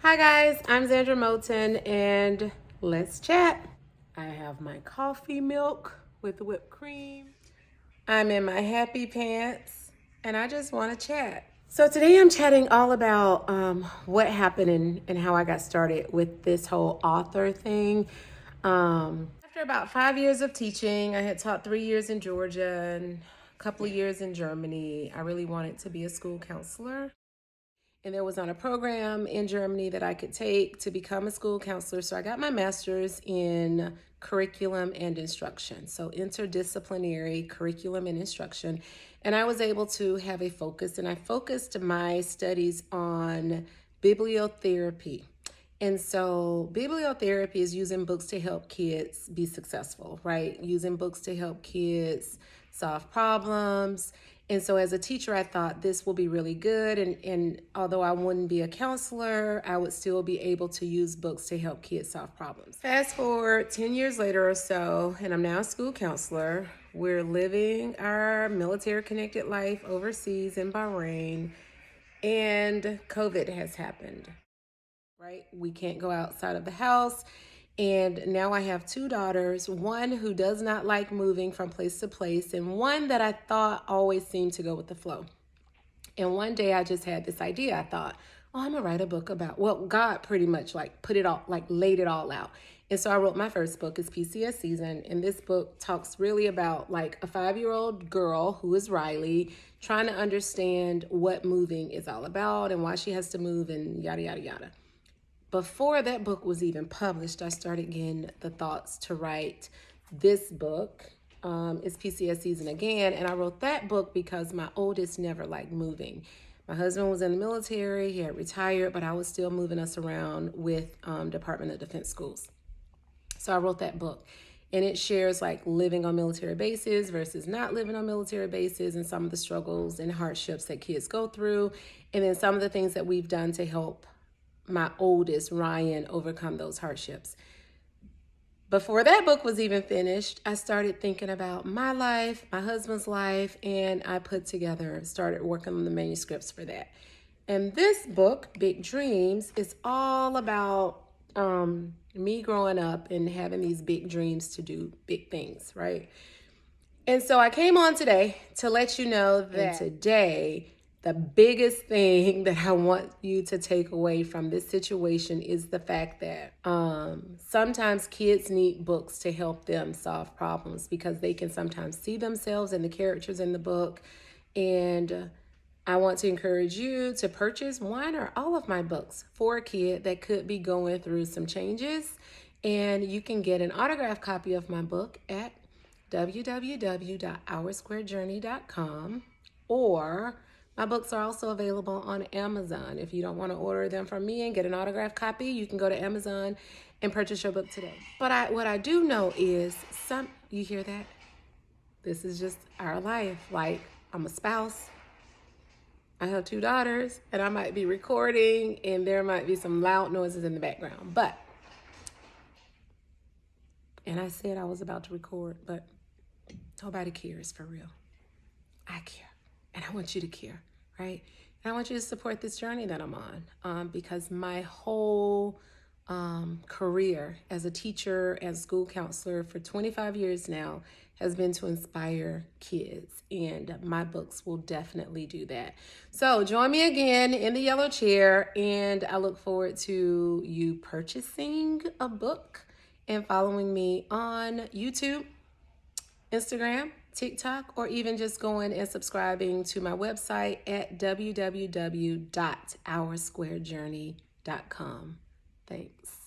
Hi guys, I'm Zandra Moulton and let's chat. I have my coffee milk with whipped cream. I'm in my happy pants and I just want to chat. So today I'm chatting all about what happened and how I got started with this whole author thing. After about 5 years of teaching, I had taught 3 years in Georgia and a couple of years in Germany. I really wanted to be a school counselor. And there was not a program in Germany that I could take to become a school counselor. So I got my master's in curriculum and instruction. So interdisciplinary curriculum and instruction. And I was able to have a focus, and I focused my studies on bibliotherapy. And so bibliotherapy is using books to help kids be successful, right? Using books to help kids solve problems. And so as a teacher, I thought this will be really good. And although I wouldn't be a counselor, I would still be able to use books to help kids solve problems. Fast forward 10 years later or so, and I'm now a school counselor. We're living our military connected life overseas in Bahrain, and COVID has happened. Right? We can't go outside of the house. And now I have two daughters, one who does not like moving from place to place, and one that I thought always seemed to go with the flow. And one day I just had this idea. I thought, oh, I'm gonna write a book about, well, God pretty much like put it all, like laid it all out. And so I wrote my first book, it's PCS Season. And this book talks really about like a 5-year-old girl who is Riley trying to understand what moving is all about and why she has to move and yada, yada, yada. Before that book was even published, I started getting the thoughts to write this book. It's PCS Season again. And I wrote that book because my oldest never liked moving. My husband was in the military, he had retired, but I was still moving us around with Department of Defense schools. So I wrote that book. And it shares like living on military bases versus not living on military bases and some of the struggles and hardships that kids go through. And then some of the things that we've done to help my oldest, Ryan, overcome those hardships. Before that book was even finished, I started thinking about my life, my husband's life, and I started working on the manuscripts for that. And this book, Big Dreams, is all about me growing up and having these big dreams to do big things, right? And so I came on today to let you know that today, the biggest thing that I want you to take away from this situation is the fact that sometimes kids need books to help them solve problems because they can sometimes see themselves in the characters in the book. And I want to encourage you to purchase one or all of my books for a kid that could be going through some changes. And you can get an autographed copy of my book at www.oursquarejourney.com, or my books are also available on Amazon. If you don't want to order them from me and get an autographed copy, you can go to Amazon and purchase your book today. But what I do know is you hear that? This is just our life. Like, I'm a spouse. I have two daughters, and I might be recording, and there might be some loud noises in the background. And I said I was about to record, but nobody cares for real. I care, and I want you to care, right? And I want you to support this journey that I'm on because my whole career as a teacher and school counselor for 25 years now has been to inspire kids, and my books will definitely do that. So join me again in the yellow chair, and I look forward to you purchasing a book and following me on YouTube, Instagram, TikTok, or even just going and subscribing to my website at www.oursquarejourney.com. Thanks.